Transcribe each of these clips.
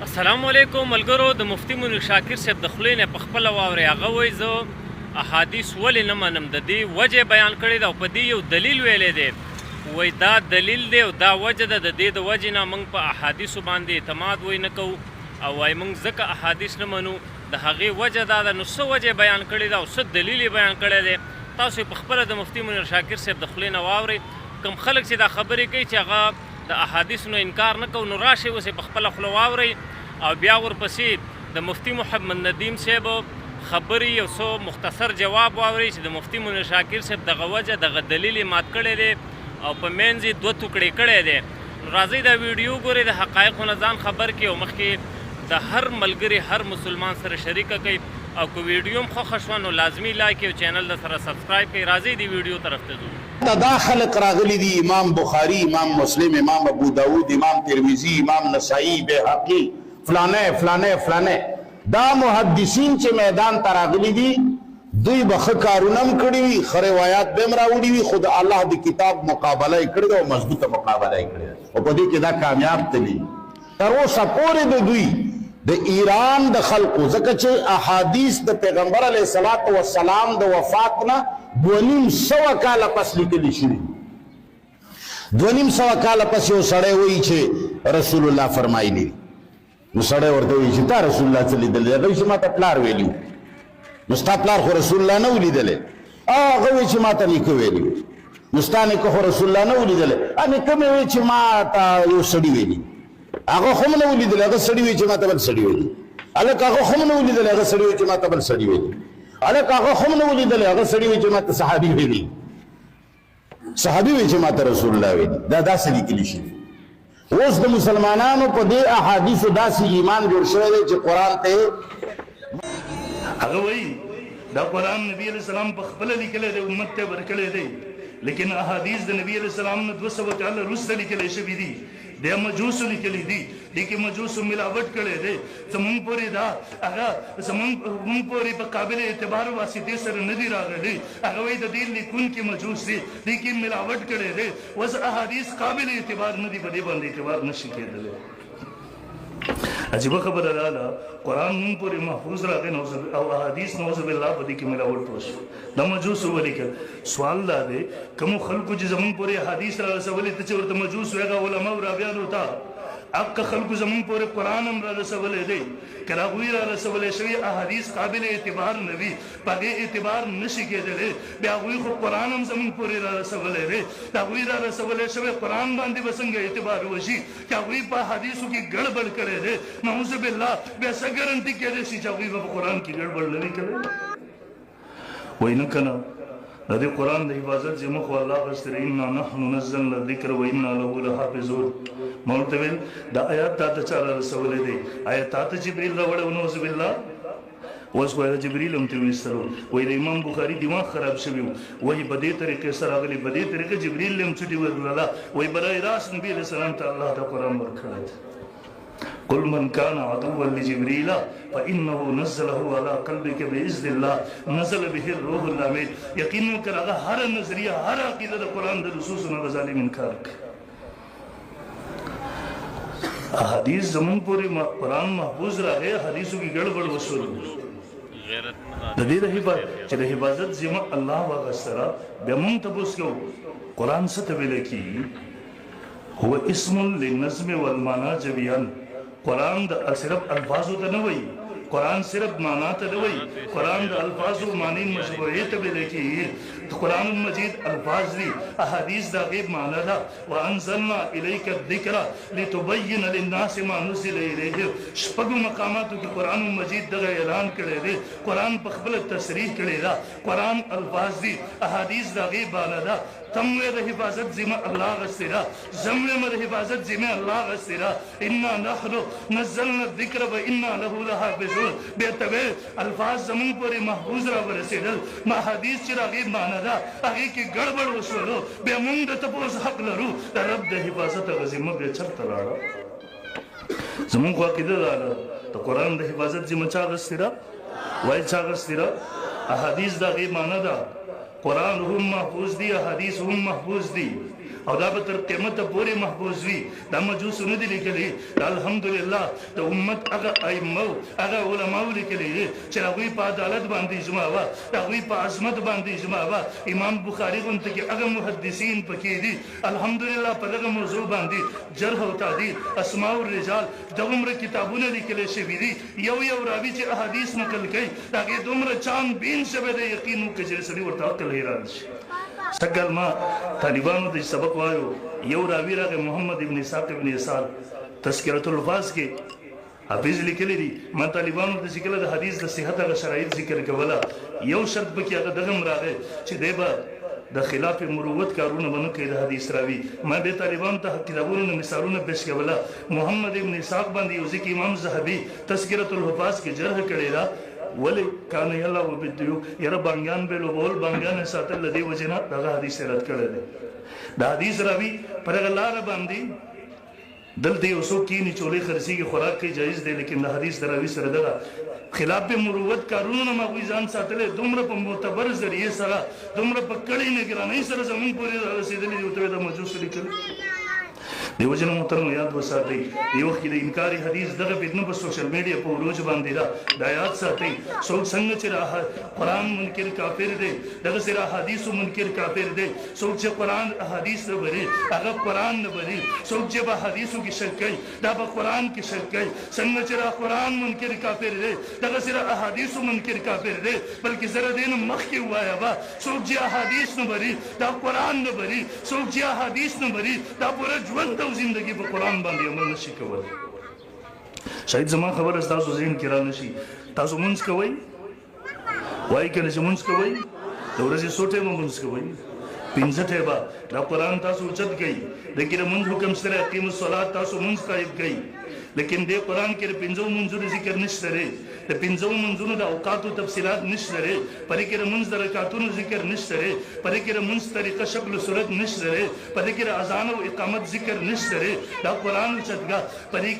السلام علیکم ملګرو د مفتی منیر شاکر صاحب د خولې نه په خپله واورئ. هغه وایي زه احادیث ولې نه منم، د دې وجه بیان کړې ده او په دې یو دلیل ویلی دی. وایي دا دلیل دی او دا وجه ده، د دې د وجې نه موږ په احادیثو باندې اعتماد وایي نه کوو او وایي موږ ځکه احادیث نه منو. د هغې وجه دا ده، نو څه وجه بیان کړې ده او څه دلیل یې بیان کړی دی. تاسو په خپله د مفتی منیر شاکر صاحب د خولې نه واورئ. کوم خلک چې دا خبرې کوي چې هغه د احادیث نو انکار نه کوو، نو راشئ اوس یې په خپله خوله واورئ او بیا ورپسې د مفتی محمد ندیم صاحب خبرې یو څو مختصر جواب واورئ چې د مفتی منیر شاکر صاحب دغه وجه دغه دلیل یې مات کړی دی او په منځ یې دوه ټوکړې کړی دی. نو راځئ دا ویډیو ګورئ، د حقایقو نه ځان خبر کړي او مخکې د هر ملګري هر مسلمان سره شریکه کوي. او که ویډیو هم خوښه شوه نو لازمي لایک او چینل د سره سبسکرایب کړئ. راځئ دې ویډیو طرف ته ځو. دا خلق راغلی دي، امام بخاری، امام مسلم، امام ابو داود، امام ترمذی، امام نسائی، بیهقی، فلانه فلانه فلانه، دا محدثین چې میدان ته راغلي دي دوی به ښه کارونه هم کړي وي، ښه روایات به هم راوړي وي، خو د الله د کتاب مقابله یې کړې ده او مضبوطه مقابله یې کړې ده او په دې کې دا کامیاب تلي. تر اوسه پورې د دوی د ایران د خلقو، ځکه چې احادیث د پیغمبر علیه الصلاۃ والسلام د وفات نه 2,500 کاله پس لیکلي شوي. 2,500 کاله پس یو سړی وایي چې رسول الله فرمایلي، نو سړی ورته وایي چې تا رسول الله څه لیدلی؟ هغه وایي چې ما ته پلار ویلي وو. نو ستا پلار خو رسول الله نه و لیدلی؟ هغه وایي چې ما ته نیکه ویلي وو. نو ستا نیکه خو رسول الله نه و لیدلی؟ نیکه مې وایي چې ما ته یو سړي ویلي، هغه خو نه و لیدلی، هغه سړي وایي چې ما ته بل سړي ویلي. هلک هغه خو نه و لیدلی، هغه سړي وایي چې ما ته بل سړي ویلي. هلک هغه خو نه و لیدلی، هغه سړي وایي چې ما ته صحابي ویلي، صحابي وایي چې ما ته رسول الله ویلي. دا داسې لیکلي شوي. اوس د مسلمانانو په دې احادیثو داسې ایمان جوړ شوی دی چې قرآن ته هغه وایي دا قرآن نبی علیہ السلام په خپله لیکلی دی، امت ته ورکړی دی، لیکن احادیث د نبی علیہ السلام نه 200 کاله وروسته لیکلی شوي دي. د مجوسو لیکلي دي، دې کې مجوسو ملاوټ کړی دی. زمونږ پورې دا هغه زمونږ پورې په قابل اعتبار واسطې سره نه دي راغلي. هغه وایي د دې لیکونکي مجوس دي، دې کې ملاوټ کړی دی. اوس احادیث قابل اعتبار نه دي، په دې باندې اعتبار نشي کېدلی. عجیبه خبره دا ده، قرآن مونږ پورې محفوظ راغی او احادیث نعوذ بالله په دې کې ملاوټ وشو. د مجوسو ولیکل. سوال دا دی کومو خلکو چې زمونږ پورې احادیث را رسولي ته چې ورته مجوس وایي، هغه علما او رابعیانو ته حق خلکو زمونږ پورې قرآن هم را رسولی دی، که هغوی را رسولی شوي احادیث قابل اعتبار نه وي، په هغې اعتبار نشي کېدلی. بیا هغوی خو قرآن هم زمونږ پورې را رسولی دی، د هغوی را رسولی شوی قرآن باندې به څنګه اعتبار وشي چې هغوی په احادیثو کې ګډوډ کړی دی؟ نعوذ بالله، بیا څه ګارنټي کېدی شي چې هغوی به په قرآن کې ګډوډ نه وي کړی؟ وایي نه که نه، د دې قرآن د حفاظت ذمه خو الله اخیستې ده. انا نحن نزلنا الذکر و انا له لحافظون. ما ورته ویل دا آیات تا ته چا را رسولی دی؟ آیا تا ته جبریل راوړی و؟ نعوذ بالله. اوس خو جبریل هم ترې ویستلو. وایي د امام بخاري دماغ خراب شوي و، وایي په دې طریقې سره راغلي، په دې طریقه جبریل هم چټي ورلله. وایي برای راست نبي علیه السلام ته الله ته قرآن ورکړی دی. قل من كان عدوا لجبريل فإنه نزله على قلبك بإذن الله نزل به الروح الأمين. یقینا کر هغه هر نظریه هر عقیده د قرآن د نصوصو نه ظالم انکار کوي. احادیث زمون پورې قرآن محفوظ راغی، حدیثو کې ګډوډ وشول. د دې د حفاظت چې د حفاظت ذمه الله واغستره. بیا مونږ تپوس کوو قرآن څه ته ویلی کېږي؟ هو اسم للنظم والمعنى جميعا. قرآن د صرف الفاظو ته نه وایي، قرآن صرف معنا ته نه وایي، قرآن د الفاظو معنی مشبوعې ته ویلی کېږي. قرآن مجید الفاظ دي، احادیث د غیب معنا ده. وانزلنا الیک الذکر لتبین للناس ما نزل الیهم. شپږو مقاماتو کې قرآن مجید دغه اعلان کړی دی، قرآن په خپله تصریح کړې ده. قرآن الفاظ دي، احادیث د غیب معنا ده. تم د حفاظت ذمه الله غستی ده، زموږ د حفاظت ذمه الله غستی ده. انا نحن نزلنا الذکر و انا له لحافظون. بېرته ویل الفاظ زموږ پورې محفوظ را ورسېدل، ما حدیث چې د غیب معنا ده هغې کې ګډوډ وشولو. بیا موږ د تپوس حق لرو، د رب د حفاظت هغه ذمه بیا چېرته لاړه؟ زموږ خو عقیده دا ده د قرآن د حفاظت ذمه چا غستی ده؟ وایي چا غستی ده؟ احادیث د غیب معنا ده. قرآن هم محفوظ دي، احادیث هم محفوظ دي. او دا به تر قیامته پورې محفوظ وي دا مجوسو نه دي لیکلي دا الحمدلله د امت هغه ائمه هغه علماو لیکلي دي چې هغوی په عدالت باندې اجماع وه د هغوی په عظمت باندې اجماع وه امام بخاري غونته کې هغه محدثین پکې دي الحمدلله په دغه موضوع باندې جرح او تعدیل اسماء الرجال دغومره کتابونه لیکلی شوي دي یو راوي چې احادیث نقل کوي د هغې دومره چان بین شوی دی یقین وکړه چې سړي ورته عقل حیران شي سږ کال ما طالبانو ته سبق وایو یو راوي راغی محمد ابن اسحاق ابن یسار تذکرة الحفاظ کې حافظ لیکلی دي ما طالبانو ته چې کله د حدیث د صحت هغه شرایط ذکر کوله یو شرط پکې هغه دغه هم راغی چې دی به د خلاف مروت کارونه به نه کوي د حدیث راوي ما دې طالبانو ته کتابونو نه مثالونه پیش کوله محمد ابن اسحاق باندې یو ځکه امام ذهبي تذکرة الحفاظ کې جرح کړی دا ولې کان یلا وبدیو یره بانګان به لوبول بانګان ساتل لدی وجنه دغه حدیث رد کړی دی دا حدیث راوي پر غلار باندې دلته یو څوک کینی چولې خرسي کې خوراک کې جایز دی لیکن د حدیث دراوي سره دغه خلاف مروت کارونه نه مغوي ځان ساتلې دومره په معتبر ذریعه سره دومره په کړي نگرانۍ سره زمون پورې رسیدلې یو ته د مجوس لیکل دیو جن محترم یاد وساتئ دی وخت د انکار حدیث دغه فتنه په سوشل میډیا په روز باندې دا د یاد ساتئ څوک څنګه چې قرآن منکر کافر دی دغه سره حدیث منکر کافر دی څوک چې قرآن احادیث نه بری هغه قرآن نه بری څوک چې په حدیثو کې شک کوي دا په قرآن کې شک کوي څنګه چې قرآن منکر کافر دی دغه سره احادیث منکر کافر دی بلکې زره دین مخکې وایا با څوک چې احادیث نه بری دا قرآن نه بری څوک چې احادیث نه بری دا پوره ژوند او زندگی په قرآن باندې عمل نشي کولی شاید زما خبره ستاسو ذهن کې را نشي تاسو مونځ کوئ وایي کله چې مونځ کوئ د ورځې څو ټیمه مونځ کوئ 5 ټیمه دا قرآن تاسو اوچت کوئ د کې د مونځ حکم سره اقیم الصلات تاسو مونځ قایب کوئ لیکن دې قرآن کې د 5 منځونو ذکر نشته دی د 5 منځونو د اوقاتو تفصیلات نشته دی پرې کې د مونځ د رکعتونو ذکر نشته دی پرې کې د مونځ طریقه شکل و صورت نشته دی پرې کې د اذان او اقامت ذکر نشته دی دا قرآن اوچتګه پرې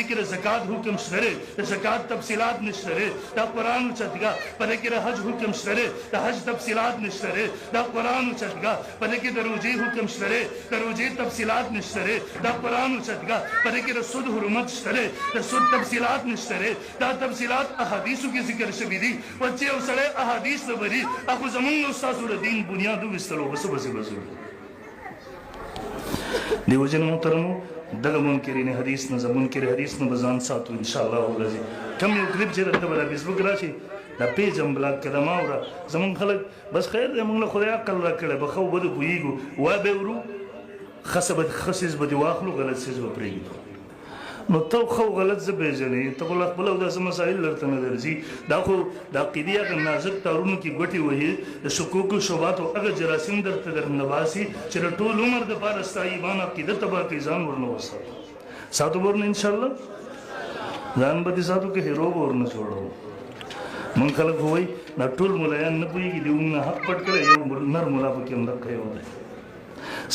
کې د زکات حکم شته دی د زکات تفصیلات نشته دی دا قرآن اوچتګه پرې کې د حج حکم شته دی د حج تفصیلات نشته دی دا قرآن اوچتګه پرې کې د روزې حکم شته دی د روزې تفصیلات نشته دی دا قرآن اوچتګه پرې کې د سود حرمت شته د سود تفصیلات نشته دا تفصیلات احادیثو کې ذکر شوي دي او چې یو سړی احادیث نه بری هغه زمونږ ستاسو د دین بنیاد وویستلو بس دیو جن محترمو دغه منکرین حدیث نه منکر حدیث نه به ځان ساتو انشاءالله ورځي کم یو کلیپ چې درته به د فیسبوک راشي دا پیج هم بلاک کړه ما وره زمونږ خلک بس خیر دی موږ له خدای عقل راکړی به ښه وبده پوهېږو وا به ورو ښه څیز به دې واخلو غلط څیز به پرېږدو نو ته خو غلط زه پېژنې ته خو له خپله داسې مسایل درته نه درځي دا خو د عقیدې هغه نازک تارونو کې ګوتې وهي د شکوکو شبهاتو هغه جراثیم درته درنه باسي چې د ټول عمر دپاره ستا ایمان عقیده تباه کوي ځان ورنه وساتو ساتو به ورنه انشاءالله ځان به دې ساتو که هیرو به ورنه جوړو مونږ خلک خو وایي دا ټول ملایان نه پوهېږي د موږ نه حق پټ کړی یو نر ملا پکې هم دقه یو دی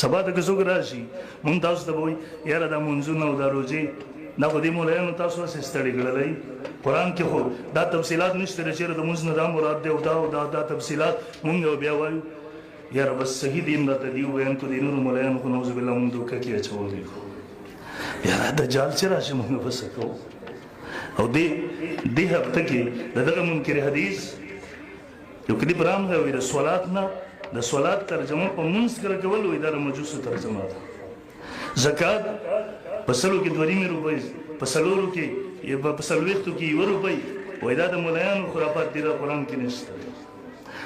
سبا ته که څوک راشي مونږ تاسو ته به وایي یاره دا منځونه او دا روژې دا خو دې مولایانو تاسو هسې ستړي کړلی قرآن کې خو دا تفصیلات نشته دی چېرې د مونځ نه دا مراد دی او دا تفصیلات مونږ بیا وایو یاره بس صحیح دین راته دي وویل کړو د نورو مولایانو خو نعوذ بالله مونږ دوکه کې اچولی خو یاره دجال چې راشي مونږ به څه کوو او دې هفته کې د دغه منکر حدیث یو کلیپ راغلی وایي د صلات نه د صلات ترجمه په مونځ کله کول وایي دا د مجوسو ترجمه ده زکات په سلو کې 2 روپۍ په څلورو کې په څلوېښتو کې 1 روپۍ وایي دا د ملایانو خرافات دي دا قرآن کې نشته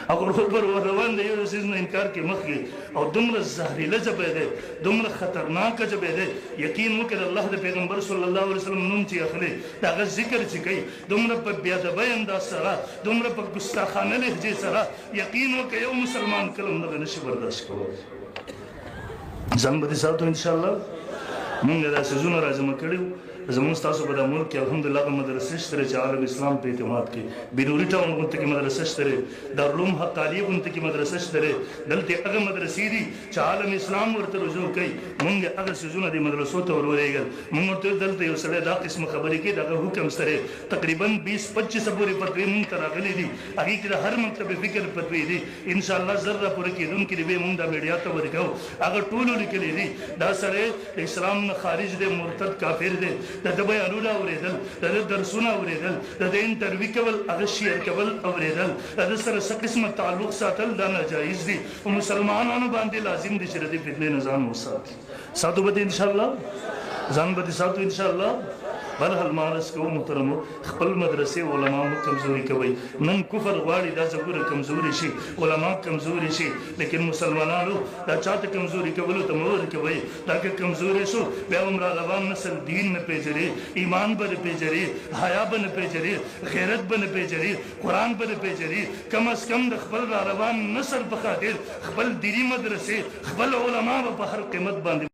او پر روان دی یو څیز نه انکار کې مخکې او دومره زهریله ژبه دی دومره خطرناکه ژبه دی یقین وکړه الله د پیغمبر صلی الله علیه وسلم نوم چې اخلي د هغه ذکر چې کوي دومره په بیادبۍ انداز سره دومره په ګستاخانه لهجې سره یقین وکړه یو مسلمان کله هم دغه نشي برداشت کولی ځان به دې ساتو انشاءالله مونږ دا سیزونه راجمع کړي زموږ ستاسو په دې ملک کې الحمدلله هغه مدرسې شته چې عالم اسلام په اعتماد کې بنوري ټاون غونته کې مدرسه شته دارالعلوم حق عالیه غونته کې مدرسه شته دلته هغه مدرسې دي چې عالم اسلام ورته رجوع کوي مونږ هغه سيزونه د مدرسو ته ورورېږل مونږ ورته دلته یو سړی دا قسم خبرې کوي دغه حکم سره تقریبا 20-25 پورې فتوی مونږ ته راغلي دي هغې کې د هر مکتب فکر فتوی دي انشاءالله ذره پورې کېدونکي دی به مونږ دا میډیا ته ورکوو هغه ټولو لیکلي دي دا سړی اسلام نه خارج دی مرتد کافر دی د ده بیانونه اورېدل د ده درسونه اورېدل د ده انټرویو کول هغه شیر کول اورېدل د ده سره څه قسمه تعلق ساتل دا ناجایز دي او مسلمانانو باندې لازم دي چې د دې فتنې نه ځان وساتي ساتو به دې انشاءالله ځان به دې ساتو انشاءالله بهرحال مارس کوو محترمو خپل مدرسې علما مو کمزوري کوئ نن کفر غواړي دا ځګوره کمزوري شي علما کمزوري شي لیکن مسلمانانو دا چاته کمزوري کولو ته مه ورکوئ دا که کمزوري شو بیا هم را روان نسل دین نه پیژني ایمان به نه پیژني حیا به نه پیژني غیرت به نه پیژني قرآن به نه پیژني کم از کم د خپل را روان نسل په خاطر خپل دیني مدرسې خپل علما به په هر قیمت باندې